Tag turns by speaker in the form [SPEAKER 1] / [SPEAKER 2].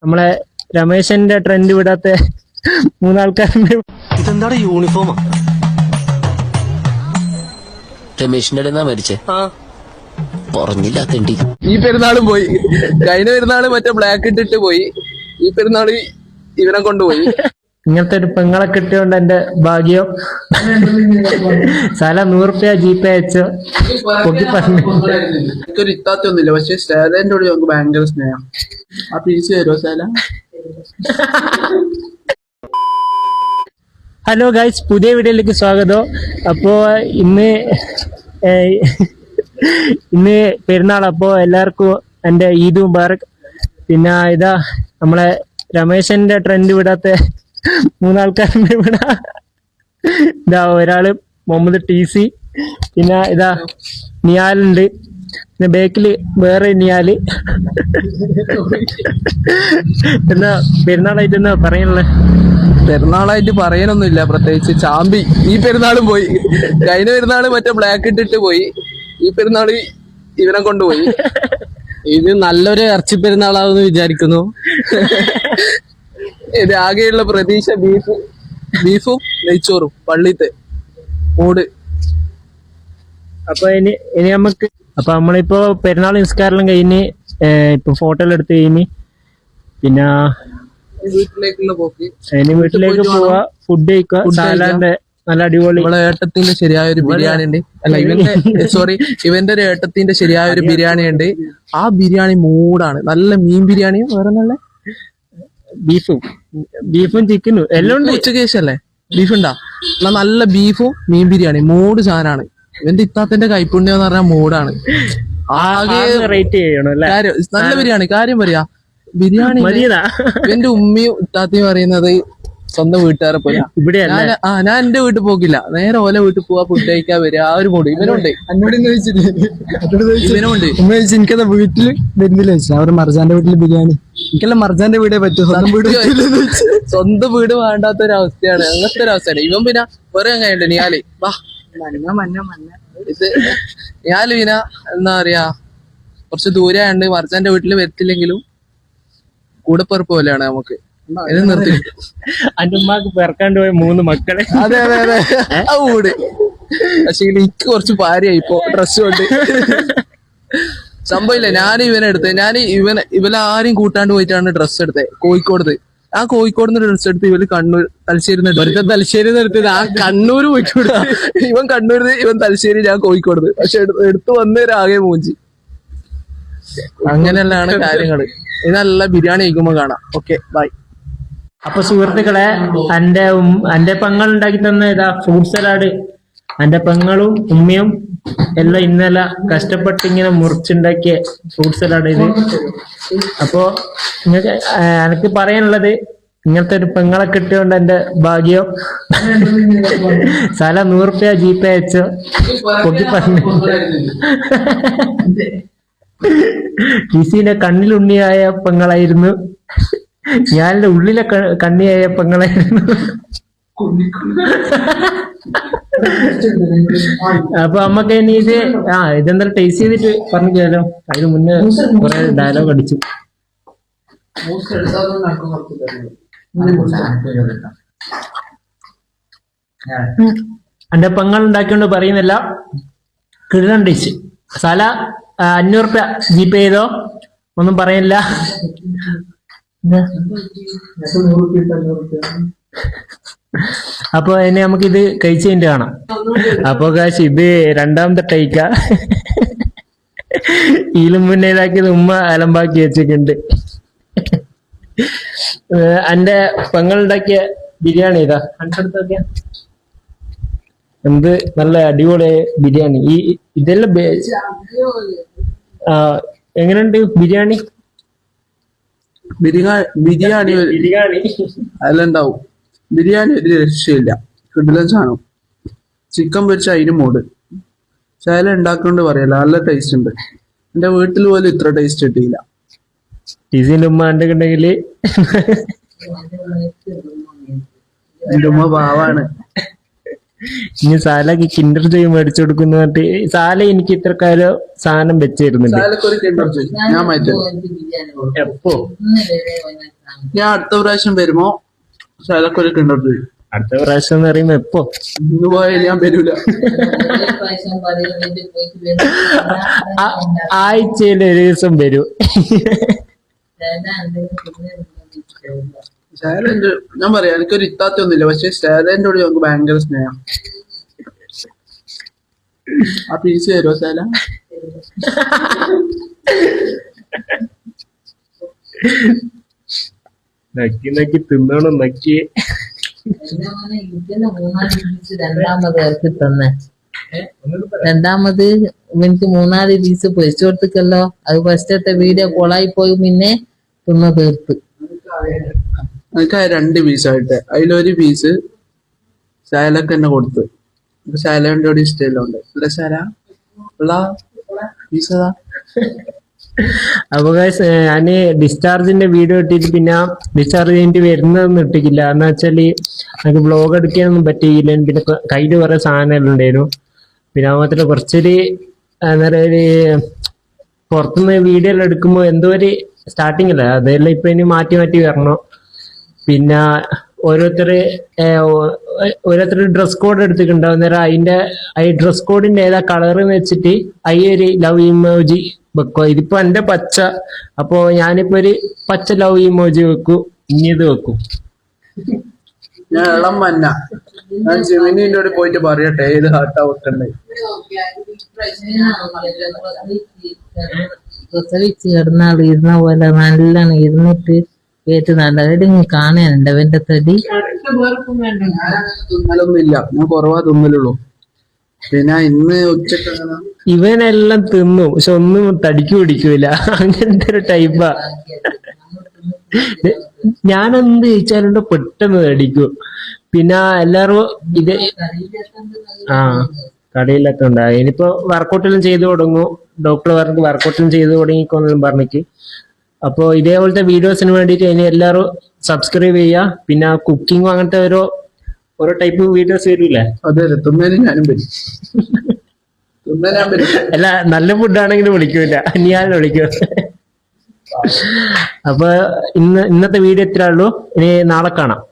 [SPEAKER 1] നമ്മളെ രമേശന്റെ ട്രെൻഡ് വിടാത്ത മൂന്നാൾക്കാരുണ്ട്.
[SPEAKER 2] ഇതെന്താടെ യൂണിഫോമാ?
[SPEAKER 3] രമേശിന്റെ മരിച്ചേ പറഞ്ഞില്ലാത്തണ്ടി.
[SPEAKER 4] ഈ പെരുന്നാളും പോയി, കഴിഞ്ഞ പെരുന്നാള് മറ്റേ ബ്ലാക്ക് ഇട്ടിട്ട് പോയി, ഈ പെരുന്നാള് ഇവനെ കൊണ്ടുപോയി.
[SPEAKER 1] ഇങ്ങനത്തെ ഒരു പെങ്ങളെ കിട്ടിയോണ്ട് എന്റെ ഭാഗ്യം. സ്ഥലം 100 രൂപ ജീപ്പേ അയച്ചോ പൊക്കി പറഞ്ഞു.
[SPEAKER 4] എനിക്കൊരു ഇത്താത്തൊന്നുമില്ല, പക്ഷെ സേലന്റെ കൂടെ നമുക്ക് ഭയങ്കര സ്നേഹം. ആ പീസ് തരുമോ സേല?
[SPEAKER 1] ഹലോ ഗൈസ്, പുതിയ വീഡിയോയിലേക്ക് സ്വാഗതം. അപ്പോ ഇന്ന് പെരുന്നാൾ. അപ്പോ എല്ലാവർക്കും എന്റെ ഈദ് മുബാറക്. പിന്നെ ഇതാ നമ്മളെ രമേശന്റെ ട്രെൻഡ് വിടാത്ത മൂന്നാൾക്കാരുണ്ട് ഇവിടെ. ഇതാ ഒരാള് മുഹമ്മദ് TC, പിന്നെ ഇതാ നിയാലുണ്ട്, പിന്നെ ബേക്കില് വേറെ നിയാല്. എന്നാ പെരുന്നാളായിട്ട് എന്നാ പറയാനുള്ളത്?
[SPEAKER 4] പെരുന്നാളായിട്ട് പറയാനൊന്നുമില്ല, പ്രത്യേകിച്ച് ചാമ്പി. ഈ പെരുന്നാളും പോയി, കഴിഞ്ഞ പെരുന്നാള് മറ്റേ ബ്ലാക്ക് ഇട്ടിട്ട് പോയി, ഈ പെരുന്നാള് ഇവനെ കൊണ്ടുപോയി.
[SPEAKER 2] ഇത് നല്ലൊരു ഇറച്ചി പെരുന്നാളാവെന്ന് വിചാരിക്കുന്നു.
[SPEAKER 4] ഇത് ആകെയുള്ള പ്രതീക്ഷ ബീഫും നെയ്ച്ചോറും പള്ളിത്തെ മൂട്.
[SPEAKER 1] അപ്പൊ ഇനി നമ്മളിപ്പോ പെരുന്നാൾ നിസ്കാരം കഴിഞ്ഞ് ഇപ്പൊ ഫോട്ടോ എടുത്ത് കഴിഞ്ഞ് പിന്നെ
[SPEAKER 4] വീട്ടിലേക്കുള്ള പോക്ക്.
[SPEAKER 1] ഇനി വീട്ടിലേക്ക് പോവാ, ഫുഡ് കഴിക്കുക. സാലാന്റെ നല്ല അടിപൊളി
[SPEAKER 4] നമ്മളെ ഏട്ടത്തിന്റെ ശരിയായ ഒരു ബിരിയാണി ഉണ്ട്. അല്ല, ഇവന്റെ ഒരു ഏട്ടത്തിന്റെ ശരിയായ ഒരു ബിരിയാണി ഉണ്ട്. ആ ബിരിയാണി മൂടാണ്. നല്ല മീൻ ബിരിയാണിയും വേറെ നല്ല
[SPEAKER 1] ബീഫും ചിക്കനും എല്ലാം ഉണ്ട്.
[SPEAKER 4] ഉച്ചക്ക് ശേഷല്ലേ ബീഫ് ഉണ്ടാ? നല്ല ബീഫും മീൻ ബിരിയാണി മൂട് സാധനമാണ്. ഇവന്റെ ഇത്താത്തിന്റെ കൈപ്പുണ്യം എന്ന് പറഞ്ഞാൽ മൂടാണ്. ആകെ
[SPEAKER 1] റേറ്റ് ചെയ്യണം അല്ലേ?
[SPEAKER 4] നല്ല ബിരിയാണി. കാര്യം പറയാ, ബിരിയാണി ഇവന്റെ ഉമ്മയും ഇത്താത്തയും പറയുന്നത് സ്വന്തം വീട്ടുകാരെ പോലെ. ഞാൻ എന്റെ വീട്ടിൽ പോകില്ല, നേരെ ഓല വീട്ടിൽ പോവാ, ഫുഡ് കഴിക്കാൻ വരിക, ആ ഒരു മൂട് ഇവനുണ്ട്. ഇവനുണ്ട്.
[SPEAKER 2] എനിക്കത് വീട്ടില് വരുന്നില്ല വെച്ചാൽ അവർ മർജാന്റെ വീട്ടില് ബിരിയാണി. എനിക്കെല്ലാം മർജാന്റെ വീടേ പറ്റൂ,
[SPEAKER 4] സ്വന്തം വീട് വേണ്ടാത്ത ഒരു അവസ്ഥയാണ്. അങ്ങനത്തെ ഒരു അവസ്ഥയാണ്. ഇവൻ പിന്നെ വേറെ അങ്ങനെയുണ്ട്. നിയാല് വാ ഇത് നിയാല് പിന്നെ എന്താ പറയാ, കുറച്ച് ദൂരെയുണ്ട്. മർജാന്റെ വീട്ടിൽ വരത്തില്ലെങ്കിലും കൂടെപ്പിറപ്പ് പോലെയാണ് നമുക്ക്. ഇത് നിർത്തി.
[SPEAKER 1] അന്റെ ഉമ്മാക്ക് പിറക്കാണ്ട് പോയ 3 മക്കളെ.
[SPEAKER 4] അതെ അതെ അതെ, ആ വീട്. പക്ഷെ എനിക്ക് കുറച്ച് ഭാര്യയായി ഇപ്പൊ ഡ്രസ് കൊണ്ട്. സംഭവമില്ല, ഞാൻ ഇവനെടുത്ത്, ഇവലാരും കൂട്ടാണ്ട് പോയിട്ടാണ് ഡ്രസ്സ് എടുത്തത് കോഴിക്കോട്. ആ കോഴിക്കോട് നിന്ന് ഡ്രസ്സ് എടുത്ത് ഇവര് കണ്ണൂർ തലശ്ശേരി എടുത്തത്. ആ കണ്ണൂർ പോയിക്കോട്. ഇവൻ കണ്ണൂരിൽ, ഇവൻ തലശ്ശേരി, ഞാൻ കോഴിക്കോട്. പക്ഷെ എടുത്തു വന്നവരാകെ മൂഞ്ചി. അങ്ങനെയല്ലാണ് കാര്യങ്ങള്. ഇത് നല്ല ബിരിയാണി കഴിക്കുമ്പോ കാണാം. Okay, bye.
[SPEAKER 1] അപ്പൊ സുഹൃത്തുക്കളെ, എന്റെ പെങ്ങൾ ഉണ്ടാക്കി തന്ന ഇതാ ഫ്രൂട്ട് സലാഡ്. എന്റെ പെങ്ങളും ഉമ്മയും എല്ലാം ഇന്നലെ കഷ്ടപ്പെട്ട് ഇങ്ങനെ മുറിച്ചുണ്ടാക്കിയ ഫ്രൂട്ട് സലാഡ് ഇത്. അപ്പോ എനിക്ക് പറയാനുള്ളത്, ഇങ്ങനത്തെ ഒരു പെങ്ങളെ കിട്ടിയോണ്ട് എന്റെ ഭാഗ്യം. സ്ഥലം 100 രൂപ ജീപ്പേ അയച്ചോ പൊക്കി പറഞ്ഞു. കിസിന്റെ കണ്ണിലുണ്ണിയായ പെങ്ങളായിരുന്നു, ഞാനിന്റെ ഉള്ളിലെ കണ്ണിയായ പെങ്ങളായിരുന്നു. അപ്പൊ നമ്മക്ക് ഇനി ഇതെന്തായാലും ടേസ്റ്റ് ചെയ്തിട്ട് പറഞ്ഞില്ലോ. അതിന് മുന്നേ കുറെ ഡയലോഗ് അടിച്ചു. എന്റെ പെങ്ങൾ ഉണ്ടാക്കിയോണ്ട് പറയുന്നില്ല, കിടലൻ ഡിഷ്. സ്ഥല 500 രൂപ ജീപ്പേ ചെയ്തോ, ഒന്നും പറയില്ല. അപ്പൊ ഇനി നമുക്കിത് കഴിച്ചു കഴിഞ്ഞിട്ട് കാണാം. അപ്പൊ കാശ് ഇത് 2ാമത്തെ ടൈക്ക. ഇതിലും മുന്നേ ഇതാക്കിയത് ഉമ്മ അലമ്പാക്കി വെച്ചിട്ടുണ്ട്. എന്റെ പെങ്ങളുണ്ടാക്കിയ ബിരിയാണി ഇതാ കണ്ടെടുത്തൊക്കെ. എന്ത് നല്ല അടിപൊളി ബിരിയാണി. ഇതെല്ലാം എങ്ങനെയുണ്ട് ബിരിയാണി?
[SPEAKER 4] ബിരിയാണി അതിലുണ്ടാവും. ബിരിയാണി ഒരു രക്ഷയില്ല, കിടിലൻ സാധനം. ചിക്കൻ പൊരിച്ച അതിന് മൂട്. ചേല ഉണ്ടാക്കൊണ്ട് പറയല്ല, നല്ല ടേസ്റ്റ് ഉണ്ട്. എന്റെ വീട്ടിൽ പോലും ഇത്ര ടേസ്റ്റ് കിട്ടിയില്ല.
[SPEAKER 1] ടീസിന്റെ ഉമ്മ ഉണ്ടെങ്കിൽ
[SPEAKER 4] എന്റെ ഉമ്മ പാവാണ്.
[SPEAKER 1] ഇനി സാലക്ക് കിൻഡർ ജോയ് മേടിച്ചു കൊടുക്കുന്ന പറഞ്ഞിട്ട് സാല എനിക്ക് ഇത്ര കാലം സാധനം വെച്ചിരുന്നുണ്ട്.
[SPEAKER 4] സാലക്കൊരു കിണ്ടർ ജോയ് ഞാൻ മാറ്റും.
[SPEAKER 1] എപ്പോ
[SPEAKER 4] ഞാൻ അടുത്ത പ്രാവശ്യം വരുമ്പോ സാലക്കൊരു കിണ്ടർ ജോയ്.
[SPEAKER 1] അടുത്ത പ്രാവശ്യം എന്ന് പറയുമ്പോ എപ്പോ?
[SPEAKER 4] ഇന്ന് പോയാൽ ഞാൻ വരൂല.
[SPEAKER 1] ആഴ്ചയിൽ ഒരു ദിവസം വരും.
[SPEAKER 4] ശൈലന്റെ ഞാൻ പറയാം എനിക്കൊരു ഇത്താത്തൊന്നുമില്ല, പക്ഷെ ശൈലന്റോട് ഞങ്ങൾക്ക് ഭയങ്കര സ്നേഹം. ആ പീസ് തരുമോ ശൈല?
[SPEAKER 1] നക്കി നക്കി തിന്നണം നക്കി.
[SPEAKER 5] രണ്ടാമത് എനിക്ക് 3-4 പീസ് പൊരിച്ചു കൊടുത്തിക്കല്ലോ. അത് ഫസ്റ്റത്തെ വീഡിയോ കൊളായി പോയി, പിന്നെ തിന്ന് തീർത്ത്.
[SPEAKER 4] എനിക്ക് 2 പീസായിട്ട് അതിലൊരു പീസ് ശൈലക്ക് തന്നെ കൊടുത്ത്. ശൈലന്റെ കൂടെ ഇഷ്ടമല്ലോണ്ട് അല്ല ശൈല ഉള്ള പീസതാ.
[SPEAKER 1] അപ്പൊ ഞാന് ഡിസ്ചാർജിന്റെ വീഡിയോ ഇട്ടിട്ട് പിന്നെ ഡിസ്ചാർജ് കഴിഞ്ഞിട്ട് വരുന്നതൊന്നും ഇട്ടിക്കില്ല. എന്ന് വെച്ചാല് എനിക്ക് വ്ലോഗ് എടുക്കാനൊന്നും പറ്റിയില്ല. പിന്നെ കയ്യില് കുറെ സാധനങ്ങൾ ഉണ്ടായിരുന്നു. പിന്നെ മാത്രമല്ല കുറച്ചൊരു ഒരു പുറത്തുനിന്ന് വീഡിയോ എല്ലാം എടുക്കുമ്പോ എന്തോ ഒരു സ്റ്റാർട്ടിങ് അല്ല, അതെല്ലാം ഇപ്പൊ ഇനി മാറ്റി മാറ്റി വരണം. പിന്നെ ഓരോരുത്തർ ഡ്രസ് കോഡ് എടുത്തിട്ടുണ്ടാവും. അന്നേരം അതിന്റെ ഡ്രസ് കോഡിന്റെ ഏതാ കളർ എന്ന് വെച്ചിട്ട് ഒരു ലവ് ഇമോജി വെക്കുക. ഇതിപ്പോ എന്റെ പച്ച, അപ്പൊ ഞാനിപ്പോ ഒരു പച്ച ലവ് ഇമോജി വെക്കും. ഇനി ഇത് വെക്കും.
[SPEAKER 4] ഞാൻ ഇളം മഞ്ഞ. ഞാൻ ജിമിനിന്റെ കൂടെ പോയിട്ട് പറയട്ടെ ഏത് ഹാർട്ടാ വെക്കണ്ടേ.
[SPEAKER 5] പ്രസവിച്ച് കിടന്നാൾ ഇരുന്ന പോലെ നല്ലോണം ഇരുന്നിട്ട് കേട്ട് നല്ലതായിട്ട് കാണാനുണ്ട് അവന്റെ തടി.
[SPEAKER 4] തുമ്മലൊന്നും ഇല്ല, ഞാൻ കുറവാ തുമ്മലുള്ളൂ. പിന്നെ ഇന്ന് ഉച്ചക്ക്
[SPEAKER 1] ഇവനെല്ലാം തിന്നും, പക്ഷെ ഒന്നും തടിക്ക് പിടിക്കൂല. അങ്ങനത്തെ ഒരു ടൈപ്പാ. ഞാനെന്ത് ചോദിച്ചാലുണ്ട് പെട്ടെന്ന് തടിക്കും. പിന്നെ എല്ലാരും ഇത് കടയിലൊക്കെ ഇനിയിപ്പോ വർക്കൗട്ടെല്ലാം ചെയ്തു തുടങ്ങും. ഡോക്ടർ പറഞ്ഞ് വർക്കൗട്ടെല്ലാം ചെയ്ത് തുടങ്ങിക്കോന്നെല്ലാം പറഞ്ഞിക്ക്. അപ്പൊ ഇതേപോലത്തെ വീഡിയോസിന് വേണ്ടിയിട്ട് ഇനി എല്ലാവരും സബ്സ്ക്രൈബ് ചെയ്യുക. പിന്നെ കുക്കിങ്ങും അങ്ങനത്തെ ഓരോ ടൈപ്പ് വീഡിയോസ് വരൂലേ?
[SPEAKER 4] അതെ തുമ്മലും ഞാനും വരും. തുമ്മലാൻ വരും.
[SPEAKER 1] അല്ല, നല്ല ഫുഡാണെങ്കിൽ വിളിക്കൂല, ഞാൻ വിളിക്കും. അപ്പൊ ഇന്നത്തെ വീഡിയോ ഇത്രേ ഉള്ളൂ. ഇനി നാളെ കാണാം.